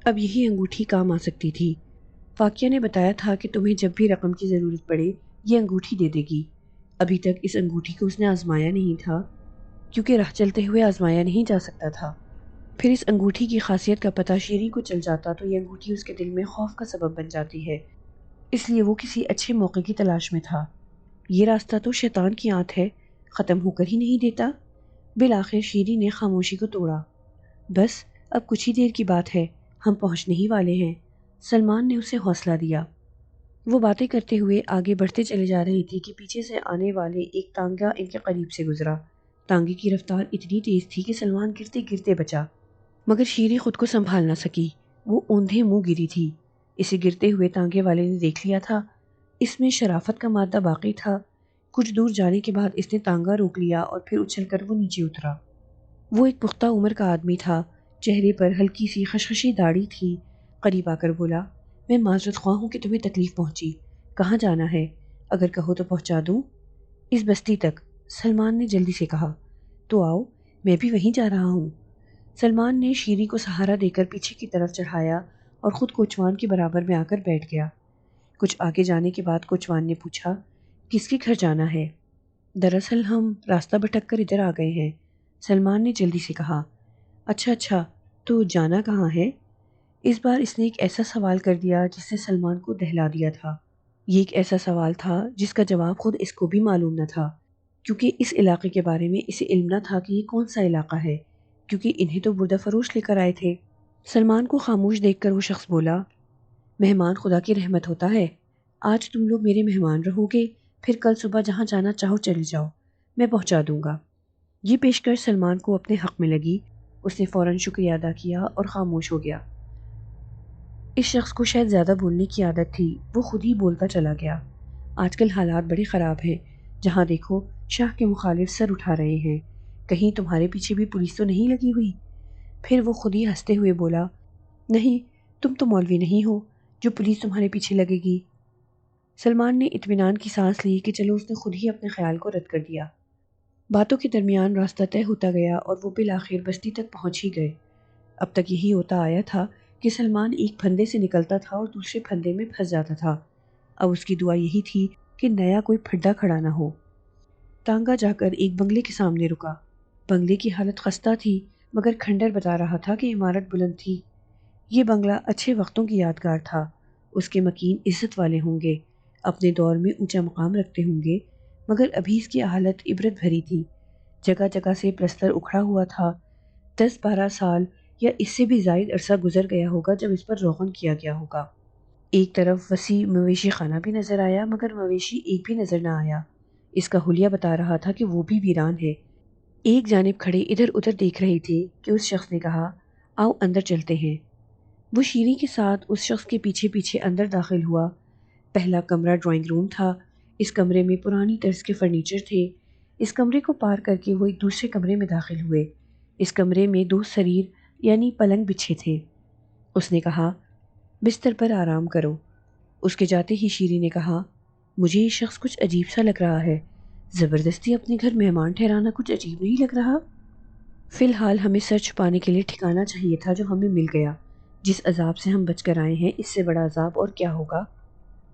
اب یہی انگوٹھی کام آ سکتی تھی۔ فاقیہ نے بتایا تھا کہ تمہیں جب بھی رقم کی ضرورت پڑے یہ انگوٹھی دے دے گی۔ ابھی تک اس انگوٹھی کو اس نے آزمایا نہیں تھا کیونکہ راہ چلتے ہوئے آزمایا نہیں جا سکتا تھا۔ پھر اس انگوٹھی کی خاصیت کا پتہ شیریں کو چل جاتا تو یہ انگوٹھی اس کے دل میں خوف کا سبب بن جاتی ہے، اس لیے وہ کسی اچھے موقع کی تلاش میں تھا۔ یہ راستہ تو شیطان کی آنت ہے، ختم ہو کر ہی نہیں دیتا۔ بالآخر شیریں نے خاموشی کو توڑا۔ بس اب کچھ ہی دیر کی بات ہے، ہم پہنچنے ہی والے ہیں، سلمان نے اسے حوصلہ دیا۔ وہ باتیں کرتے ہوئے آگے بڑھتے چلے جا رہی تھی کہ پیچھے سے آنے والے ایک تانگا ان کے قریب سے گزرا۔ تانگے کی رفتار اتنی تیز تھی کہ سلمان گرتے گرتے بچا، مگر شیریں خود کو سنبھال نہ سکی۔ وہ اوندھے منہ گری تھی۔ اسے گرتے ہوئے تانگے والے نے دیکھ لیا تھا۔ اس میں شرافت کا مادہ باقی تھا۔ کچھ دور جانے کے بعد اس نے تانگا روک لیا اور پھر اچھل کر وہ نیچے اترا۔ وہ ایک پختہ عمر کا آدمی تھا، چہرے پر ہلکی سی خشخشی داڑھی تھی۔ قریب آ کر بولا، میں معذرت خواہ ہوں کہ تمہیں تکلیف پہنچی، کہاں جانا ہے؟ اگر کہو تو پہنچا دوں۔ اس بستی تک، سلمان نے جلدی سے کہا۔ تو آؤ، میں بھی وہیں جا رہا ہوں۔ سلمان نے شیریں کو سہارا دے کر پیچھے کی طرف چڑھایا اور خود کوچوان کے برابر میں آ کر بیٹھ گیا۔ کچھ آگے جانے کے بعد کوچوان نے پوچھا، کس کے گھر جانا ہے؟ دراصل ہم راستہ بھٹک کر ادھر آ گئے ہیں، سلمان نے جلدی سے کہا۔ اچھا، تو جانا کہاں ہے؟ اس بار اس نے ایک ایسا سوال کر دیا جس سے سلمان کو دہلا دیا تھا۔ یہ ایک ایسا سوال تھا جس کا جواب خود اس کو بھی معلوم نہ تھا، کیونکہ اس علاقے کے بارے میں اسے علم نہ تھا کہ یہ کون سا علاقہ ہے، کیونکہ انہیں تو بردہ فروش لے کر آئے تھے۔ سلمان کو خاموش دیکھ کر وہ شخص بولا، مہمان خدا کی رحمت ہوتا ہے، آج تم لوگ میرے مہمان رہو گے، پھر کل صبح جہاں جانا چاہو چلے جاؤ، میں پہنچا دوں گا۔ یہ پیشکش سلمان کو اپنے حق میں لگی۔ اس نے فوراً شکریہ ادا کیا اور خاموش ہو گیا۔ اس شخص کو شاید زیادہ بولنے کی عادت تھی، وہ خود ہی بولتا چلا گیا۔ آج کل حالات بڑے خراب ہیں، جہاں دیکھو شاہ کے مخالف سر اٹھا رہے ہیں، کہیں تمہارے پیچھے بھی پولیس تو نہیں لگی ہوئی؟ پھر وہ خود ہی ہنستے ہوئے بولا، نہیں، تم تو مولوی نہیں ہو جو پولیس تمہارے پیچھے لگے گی۔ سلمان نے اطمینان کی سانس لی کہ چلو اس نے خود ہی اپنے خیال کو رد کر دیا۔ باتوں کے درمیان راستہ طے ہوتا گیا اور وہ بالآخر بستی تک پہنچ ہی گئے۔ اب تک یہی ہوتا آیا تھا کہ سلمان ایک پھندے سے نکلتا تھا اور دوسرے پھندے میں پھنس جاتا تھا۔ اب اس کی دعا یہی تھی کہ نیا کوئی پھڈا کھڑا نہ ہو۔ تانگا جا کر ایک بنگلے کے سامنے رکا۔ بنگلے کی حالت خستہ تھی مگر کھنڈر بتا رہا تھا کہ عمارت بلند تھی۔ یہ بنگلہ اچھے وقتوں کی یادگار تھا۔ اس کے مکین عزت والے ہوں گے، اپنے دور میں اونچا مقام رکھتے ہوں گے، مگر ابھی اس کی حالت عبرت بھری تھی۔ جگہ جگہ سے پلستر اکھڑا ہوا تھا۔ 10-12 سال یا اس سے بھی زائد عرصہ گزر گیا ہوگا جب اس پر روغن کیا گیا ہوگا۔ ایک طرف وسیع مویشی خانہ بھی نظر آیا مگر مویشی ایک بھی نظر نہ آیا۔ اس کا حلیہ بتا رہا تھا کہ وہ بھی ویران ہے۔ ایک جانب کھڑے ادھر ادھر دیکھ رہے تھے کہ اس شخص نے کہا، آؤ اندر چلتے ہیں۔ وہ شیریں کے ساتھ اس شخص کے پیچھے پیچھے اندر داخل ہوا۔ پہلا کمرہ ڈرائنگ روم تھا۔ اس کمرے میں پرانی طرز کے فرنیچر تھے۔ اس کمرے کو پار کر کے وہ ایک دوسرے کمرے میں داخل ہوئے۔ اس کمرے میں 2 سریر یعنی پلنگ بچھے تھے۔ اس نے کہا، بستر پر آرام کرو۔ اس کے جاتے ہی شیریں نے کہا، مجھے یہ شخص کچھ عجیب سا لگ رہا ہے، زبردستی اپنے گھر مہمان ٹھہرانا کچھ عجیب نہیں لگ رہا؟ فی الحال ہمیں سر چھپانے کے لیے ٹھکانہ چاہیے تھا جو ہمیں مل گیا۔ جس عذاب سے ہم بچ کر آئے ہیں اس سے بڑا عذاب اور کیا ہوگا؟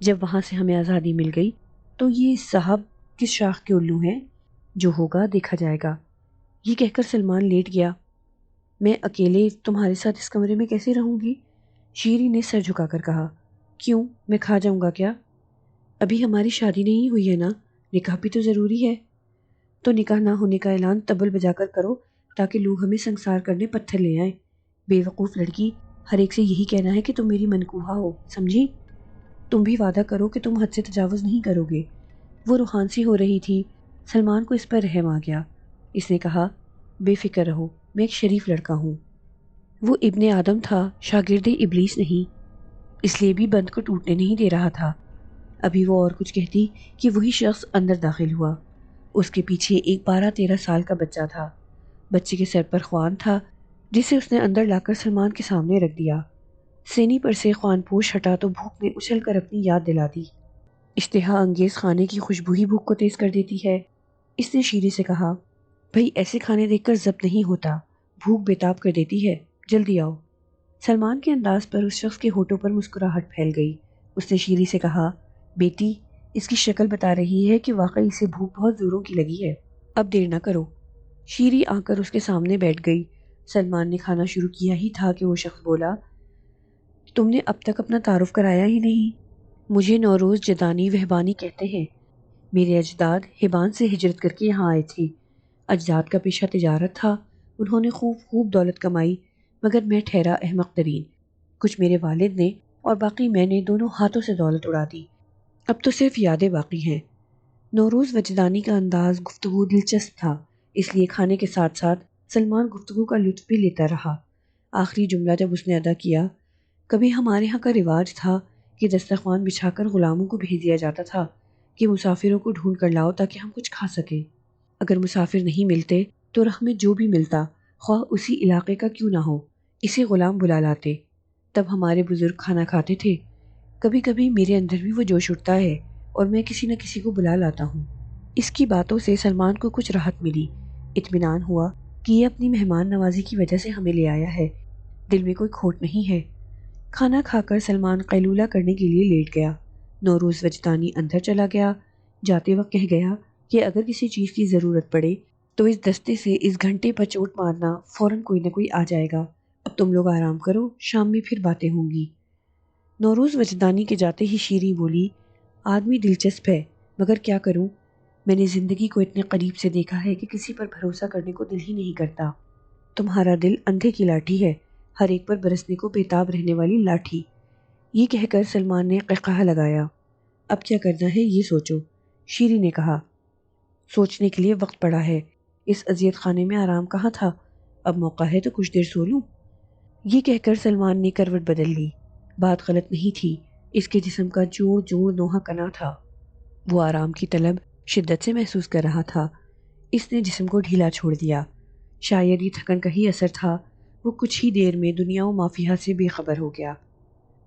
جب وہاں سے ہمیں آزادی مل گئی تو یہ صاحب کس شاخ کے الو ہیں؟ جو ہوگا دیکھا جائے گا۔ یہ کہہ کر سلمان لیٹ گیا۔ میں اکیلے تمہارے ساتھ اس کمرے میں کیسے رہوں گی؟ شیریں نے سر جھکا کر کہا، کیوں، میں کھا جاؤں گا کیا؟ ابھی ہماری شادی نہیں ہوئی ہے نا، نکاح بھی تو ضروری ہے۔ تو نکاح نہ ہونے کا اعلان طبل بجا کر کرو تاکہ لوگ ہمیں سنسار کرنے پتھر لے آئیں۔ بے وقوف لڑکی، ہر ایک سے یہی کہنا ہے کہ تم میری منکوحہ ہو، سمجھی؟ تم بھی وعدہ کرو کہ تم حد سے تجاوز نہیں کرو گے۔ وہ روحان سی ہو رہی تھی۔ سلمان کو اس پر رحم آ گیا۔ اس نے کہا، بے فکر رہو، میں ایک شریف لڑکا ہوں۔ وہ ابن آدم تھا، شاگرد ابلیس نہیں، اس لیے بھی بند کو ٹوٹنے نہیں دے رہا تھا۔ ابھی وہ اور کچھ کہتی کہ وہی شخص اندر داخل ہوا۔ اس کے پیچھے ایک 12-13 سال کا بچہ تھا۔ بچے کے سر پر خوان تھا جسے اس نے اندر لا کر سلمان کے سامنے رکھ دیا۔ سینی پر سے خوان پوش ہٹا تو بھوک نے اچھل کر اپنی یاد دلا دی۔ اشتہا انگیز کھانے کی خوشبو ہی بھوک کو تیز کر دیتی ہے۔ اس نے شیری سے کہا، بھئی ایسے کھانے دیکھ کر ضبط نہیں ہوتا، بھوک بےتاب کر دیتی ہے، جلدی آؤ۔ سلمان کے انداز پر اس شخص کے ہونٹوں پر مسکراہٹ پھیل گئی۔ اس نے شیری سے کہا، بیٹی اس کی شکل بتا رہی ہے کہ واقعی اسے بھوک بہت زوروں کی لگی ہے، اب دیر نہ کرو۔ شیری آ کر اس کے سامنے بیٹھ گئی۔ سلمان نے کھانا شروع کیا ہی تھا کہ وہ شخص بولا، تم نے اب تک اپنا تعارف کرایا ہی نہیں۔ مجھے نوروز جدانی وہبانی کہتے ہیں۔ میرے اجداد ہبان سے ہجرت کر کے یہاں آئے تھے۔ اجداد کا پیشہ تجارت تھا، انہوں نے خوب دولت کمائی، مگر میں ٹھہرا احمق ترین۔ کچھ میرے والد نے اور باقی میں نے دونوں ہاتھوں سے دولت اڑا دی، اب تو صرف یادیں باقی ہیں۔ نوروز وجدانی کا انداز گفتگو دلچسپ تھا، اس لیے کھانے کے ساتھ ساتھ سلمان گفتگو کا لطف بھی لیتا رہا۔ آخری جملہ جب اس نے ادا کیا، کبھی ہمارے ہاں کا رواج تھا کہ دسترخوان بچھا کر غلاموں کو بھیج دیا جاتا تھا کہ مسافروں کو ڈھونڈ کر لاؤ تاکہ ہم کچھ کھا سکیں۔ اگر مسافر نہیں ملتے تو راہ میں جو بھی ملتا، خواہ اسی علاقے کا کیوں نہ ہو، اسے غلام بلا لاتے۔ تب ہمارے بزرگ کھانا کھاتے تھے۔ کبھی کبھی میرے اندر بھی وہ جوش اٹھتا ہے اور میں کسی نہ کسی کو بلا لاتا ہوں۔ اس کی باتوں سے سلمان کو کچھ راحت ملی، اطمینان ہوا کہ یہ اپنی مہمان نوازی کی وجہ سے ہمیں لے آیا ہے، دل میں کوئی کھوٹ نہیں ہے۔ کھانا کھا کر سلمان قیلولہ کرنے کے لیے لیٹ گیا۔ نوروز وجدانی اندر چلا گیا، جاتے وقت کہہ گیا کہ اگر کسی چیز کی ضرورت پڑے تو اس دستے سے اس گھنٹے پر چوٹ مارنا، فوراً کوئی نہ کوئی آ جائے گا۔ اب تم لوگ آرام کرو، شام میں پھر باتیں ہوں گی۔ نوروز وجدانی کے جاتے ہی شیریں بولی، آدمی دلچسپ ہے، مگر کیا کروں، میں نے زندگی کو اتنے قریب سے دیکھا ہے کہ کسی پر بھروسہ کرنے کو دل ہی نہیں کرتا۔ تمہارا دل اندھے کی لاٹھی ہے، ہر ایک پر برسنے کو بےتاب رہنے والی لاٹھی۔ یہ کہہ کر سلمان نے قہقہہ لگایا۔ اب کیا کرنا ہے یہ سوچو، شیری نے کہا۔ سوچنے کے لیے وقت پڑا ہے، اس اذیت خانے میں آرام کہاں تھا، اب موقع ہے تو کچھ دیر سو لوں۔ یہ کہہ کر سلمان نے کروٹ بدل لی۔ بات غلط نہیں تھی، اس کے جسم کا جوڑ جوڑ نوحہ کنا تھا۔ وہ آرام کی طلب شدت سے محسوس کر رہا تھا۔ اس نے جسم کو ڈھیلا چھوڑ دیا۔ شاید یہ تھکن کا ہی اثر تھا، وہ کچھ ہی دیر میں دنیا و مافیہ سے بے خبر ہو گیا۔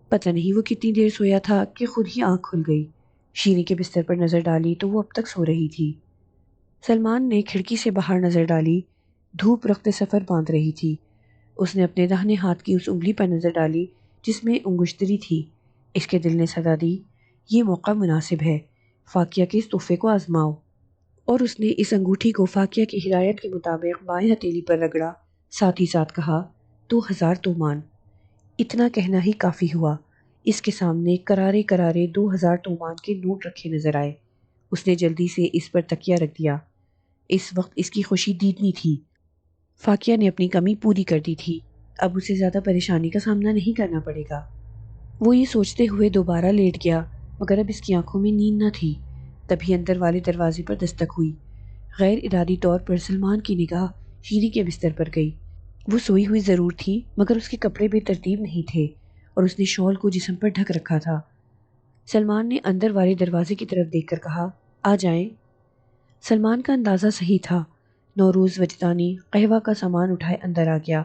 پتہ نہیں وہ کتنی دیر سویا تھا کہ خود ہی آنکھ کھل گئی۔ شیری کے بستر پر نظر ڈالی تو وہ اب تک سو رہی تھی۔ سلمان نے کھڑکی سے باہر نظر ڈالی، دھوپ رخت سفر باندھ رہی تھی۔ اس نے اپنے داہنے ہاتھ کی اس انگلی پر نظر ڈالی جس میں انگشتری تھی۔ اس کے دل نے صدا دی، یہ موقع مناسب ہے، فاقیہ کے اس تحفے کو آزماؤ۔ اور اس نے اس انگوٹھی کو فاقیہ کی ہدایت کے مطابق بائیں ہتھیلی پر رگڑا، ساتھ ہی ساتھ کہا، 2000 تومان۔ اتنا کہنا ہی کافی ہوا۔ اس کے سامنے کرارے کرارے 2000 تومان کے نوٹ رکھے نظر آئے۔ اس نے جلدی سے اس پر تکیہ رکھ دیا۔ اس وقت اس کی خوشی دیدنی تھی۔ فاقیہ نے اپنی کمی پوری کر دی تھی، اب اسے زیادہ پریشانی کا سامنا نہیں کرنا پڑے گا۔ وہ یہ سوچتے ہوئے دوبارہ لیٹ گیا، مگر اب اس کی آنکھوں میں نیند نہ تھی۔ تبھی اندر والے دروازے پر دستک ہوئی۔ غیر ارادی طور پر سلمان کی نگاہ شیری کے بستر پر گئی۔ وہ سوئی ہوئی ضرور تھی، مگر اس کے کپڑے بے ترتیب نہیں تھے اور اس نے شال کو جسم پر ڈھک رکھا تھا۔ سلمان نے اندر والے دروازے کی طرف دیکھ کر کہا، آ جائیں۔ سلمان کا اندازہ صحیح تھا۔ نوروز وجدانی قہوہ کا سامان اٹھائے اندر آ گیا۔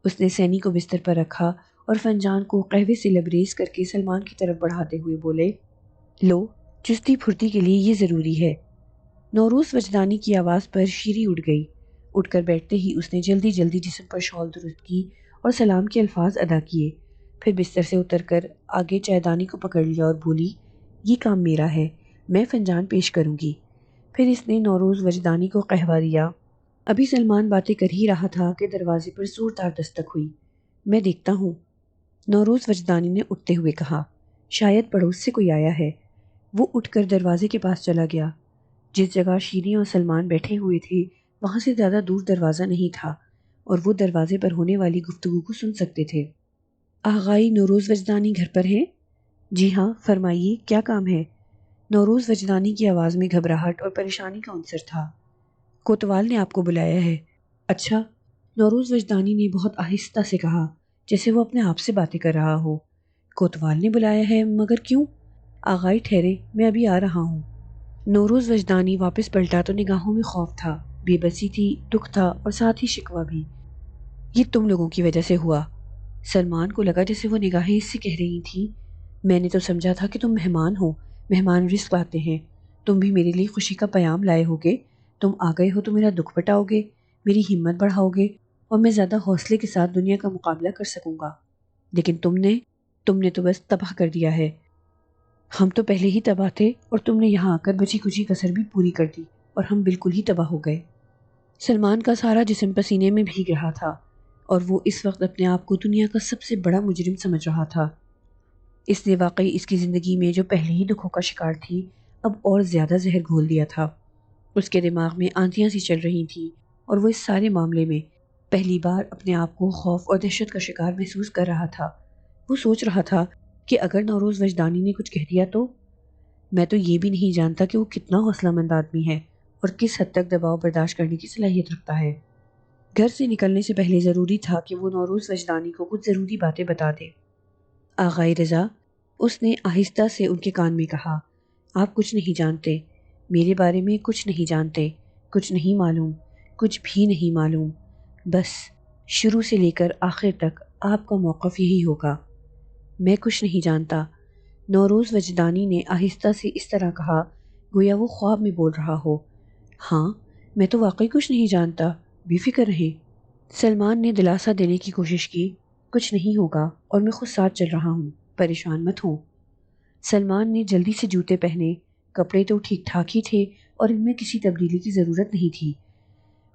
اس نے سینی کو بستر پر رکھا اور فنجان کو قہوے سے لبریز کر کے سلمان کی طرف بڑھاتے ہوئے بولے، لو، چستی پھرتی کے لیے یہ ضروری ہے۔ نوروز وجدانی کی آواز پر شیری اٹھ گئی۔ اٹھ کر بیٹھتے ہی اس نے جلدی جلدی جسم پر شال درست کی اور سلام کے الفاظ ادا کیے، پھر بستر سے اتر کر آگے چائےدانی کو پکڑ لیا اور بولی، یہ کام میرا ہے، میں فنجان پیش کروں گی۔ پھر اس نے نوروز وجدانی کو قہوہ دیا۔ ابھی سلمان باتیں کر ہی رہا تھا کہ دروازے پر زوردار دستک ہوئی۔ میں دیکھتا ہوں، نوروز وجدانی نے اٹھتے ہوئے کہا، شاید پڑوس سے کوئی آیا ہے۔ وہ اٹھ کر دروازے کے پاس چلا گیا۔ جس جگہ شیریں اور سلمان بیٹھے ہوئے تھے وہاں سے زیادہ دور دروازہ نہیں تھا اور وہ دروازے پر ہونے والی گفتگو کو سن سکتے تھے۔ آغائی نوروز وجدانی گھر پر ہیں؟ جی ہاں، فرمائیے کیا کام ہے؟ نوروز وجدانی کی آواز میں گھبراہٹ اور پریشانی کا عنصر تھا۔ کوتوال نے آپ کو بلایا ہے۔ اچھا، نوروز وجدانی نے بہت آہستہ سے کہا، جیسے وہ اپنے آپ سے باتیں کر رہا ہو۔ کوتوال نے بلایا ہے، مگر کیوں؟ آغائی ٹھہرے، میں ابھی آ رہا ہوں۔ نوروز وجدانی واپس پلٹا تو نگاہوں میں خوف تھا، بے بسی تھی، دکھ تھا اور ساتھ ہی شکوہ بھی۔ یہ تم لوگوں کی وجہ سے ہوا۔ سلمان کو لگا جیسے وہ نگاہیں اس سے کہہ رہی تھیں، میں نے تو سمجھا تھا کہ تم مہمان ہو، مہمان رزق لاتے ہیں، تم بھی میرے لیے خوشی کا پیام لائے ہوگے، تم آ گئے ہو تو میرا دکھ بٹاؤ گے، میری ہمت بڑھاؤ گے اور میں زیادہ حوصلے کے ساتھ دنیا کا مقابلہ کر سکوں گا۔ لیکن تم نے تو بس تباہ کر دیا ہے۔ ہم تو پہلے ہی تباہ تھے اور تم نے یہاں آ کر بچی کچی کسر بھی پوری کر دی اور ہم بالکل ہی تباہ ہو گئے۔ سلمان کا سارا جسم پسینے میں بھیگ رہا تھا اور وہ اس وقت اپنے آپ کو دنیا کا سب سے بڑا مجرم سمجھ رہا تھا۔ اس نے واقعی اس کی زندگی میں جو پہلے ہی دکھوں کا شکار تھی اب اور زیادہ زہر گھول دیا تھا۔ اس کے دماغ میں آندیاں سی چل رہی تھیں اور وہ اس سارے معاملے میں پہلی بار اپنے آپ کو خوف اور دہشت کا شکار محسوس کر رہا تھا۔ وہ سوچ رہا تھا کہ اگر نوروز وجدانی نے کچھ کہہ دیا تو میں تو یہ بھی نہیں جانتا کہ وہ کتنا حوصلہ مند آدمی ہے اور کس حد تک دباؤ برداشت کرنے کی صلاحیت رکھتا ہے۔ گھر سے نکلنے سے پہلے ضروری تھا کہ وہ نوروز وجدانی کو کچھ ضروری باتیں بتا دے۔ آغائے رضا، اس نے آہستہ سے ان کے کان میں کہا، آپ کچھ نہیں جانتے، میرے بارے میں کچھ نہیں جانتے، کچھ نہیں معلوم، کچھ بھی نہیں معلوم، بس شروع سے لے کر آخر تک آپ کا موقف یہی ہوگا۔ میں کچھ نہیں جانتا۔ نوروز وجدانی نے آہستہ سے اس طرح کہا گویا وہ خواب میں بول رہا ہو۔ ہاں، میں تو واقعی کچھ نہیں جانتا، بے فکر رہیں۔ سلمان نے دلاسا دینے کی کوشش کی، کچھ نہیں ہوگا اور میں خود ساتھ چل رہا ہوں، پریشان مت ہوں۔ سلمان نے جلدی سے جوتے پہنے، کپڑے تو ٹھیک ٹھاک ہی تھے اور ان میں کسی تبدیلی کی ضرورت نہیں تھی۔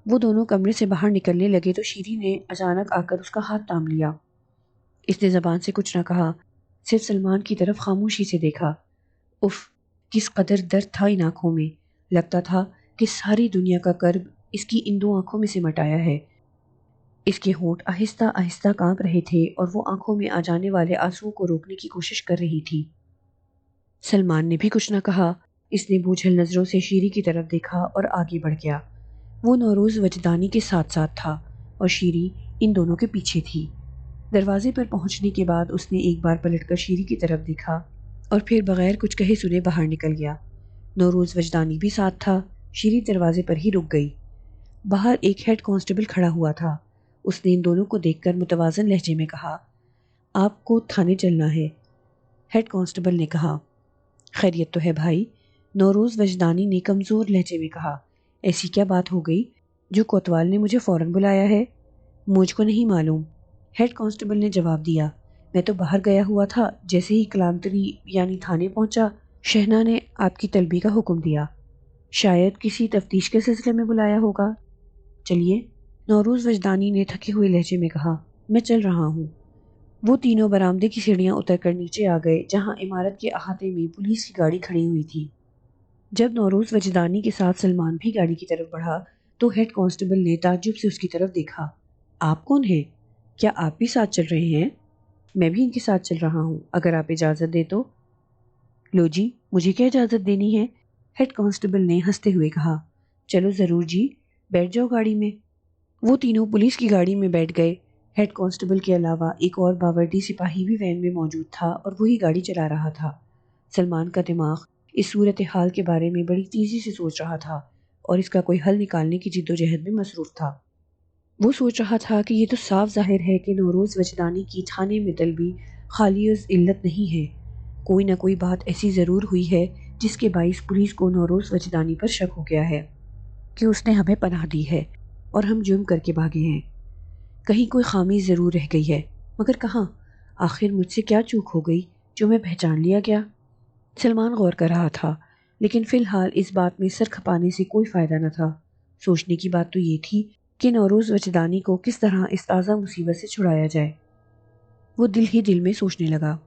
وہ دونوں کمرے سے باہر نکلنے لگے تو شیری نے اچانک آ کر اس کا ہاتھ تھام لیا۔ اس نے زبان سے کچھ نہ کہا، صرف سلمان کی طرف خاموشی سے دیکھا۔ اف، کس قدر درد تھا ان آنکھوں میں، لگتا تھا کہ ساری دنیا کا کرب اس کی ان دو آنکھوں میں سمٹ آیا ہے۔ اس کے ہونٹ آہستہ آہستہ کانپ رہے تھے اور وہ آنکھوں میں آ جانے والے آنسوؤں کو روکنے کی کوشش کر رہی تھی۔ سلمان نے بھی کچھ نہ کہا، اس نے بوجھل نظروں سے شیری کی طرف دیکھا اور آگے بڑھ گیا۔ وہ نوروز وجدانی کے ساتھ ساتھ تھا اور شیری ان دونوں کے پیچھے تھی۔ دروازے پر پہنچنے کے بعد اس نے ایک بار پلٹ کر شیری کی طرف دیکھا اور پھر بغیر کچھ کہے سنے باہر نکل گیا۔ نوروز وجدانی بھی ساتھ تھا۔ شیری دروازے پر ہی رک گئی۔ باہر ایک ہیڈ کانسٹیبل کھڑا ہوا تھا۔ اس نے ان دونوں کو دیکھ کر متوازن لہجے میں کہا، آپ کو تھانے چلنا ہے۔ ہیڈ کانسٹیبل نے کہا، خیریت تو ہے بھائی؟ نوروز وجدانی نے کمزور لہجے میں کہا، ایسی کیا بات ہو گئی جو کوتوال نے مجھے فوراً بلایا ہے؟ مجھ کو نہیں معلوم، ہیڈ کانسٹیبل نے جواب دیا۔ میں تو باہر گیا ہوا تھا، جیسے ہی کلانتری یعنی تھانے پہنچا شہنا نے آپ کی طلبی کا حکم دیا۔ شاید کسی تفتیش کے سلسلے میں بلایا ہوگا۔ چلیے، نوروز وجدانی نے تھکے ہوئے لہجے میں کہا، میں چل رہا ہوں۔ وہ تینوں برآمدے کی سیڑھیاں اتر کر نیچے آ گئے جہاں عمارت کے احاطے میں پولیس کی گاڑی کھڑی ہوئی تھی۔ جب نوروز وجدانی کے ساتھ سلمان بھی گاڑی کی طرف بڑھا تو ہیڈ کانسٹیبل نے تعجب سے اس کی طرف دیکھا۔ آپ کون ہیں؟ کیا آپ بھی ساتھ چل رہے ہیں؟ میں بھی ان کے ساتھ چل رہا ہوں، اگر آپ اجازت دیں تو۔ لو جی، مجھے کیا اجازت دینی ہے؟ ہیڈ کانسٹیبل نے ہنستے ہوئے کہا، چلو ضرور جی، بیٹھ جاؤ گاڑی میں۔ وہ تینوں پولیس کی گاڑی میں بیٹھ گئے۔ ہیڈ کانسٹیبل کے علاوہ ایک اور باوردی سپاہی بھی وین میں موجود تھا اور وہی گاڑی چلا رہا تھا۔ سلمان کا دماغ اس صورتحال کے بارے میں بڑی تیزی سے سوچ رہا تھا اور اس کا کوئی حل نکالنے کی جد و جہد میں مصروف تھا۔ وہ سوچ رہا تھا کہ یہ تو صاف ظاہر ہے کہ نوروز وجدانی کی تھانے میں طلبی خالی از علت نہیں ہے، کوئی نہ کوئی بات ایسی ضرور ہوئی ہے جس کے باعث پولیس کو نوروز وجدانی پر شک ہو گیا ہے کہ اس نے ہمیں پناہ دی ہے اور ہم جرم کر کے بھاگے ہیں۔ کہیں کوئی خامی ضرور رہ گئی ہے، مگر کہاں؟ آخر مجھ سے کیا چوک ہو گئی جو میں پہچان لیا گیا؟ سلمان غور کر رہا تھا، لیکن فی الحال اس بات میں سر کھپانے سے کوئی فائدہ نہ تھا۔ سوچنے کی بات تو یہ تھی کہ نوروز وجدانی کو کس طرح اس تازہ مصیبت سے چھڑایا جائے۔ وہ دل ہی دل میں سوچنے لگا۔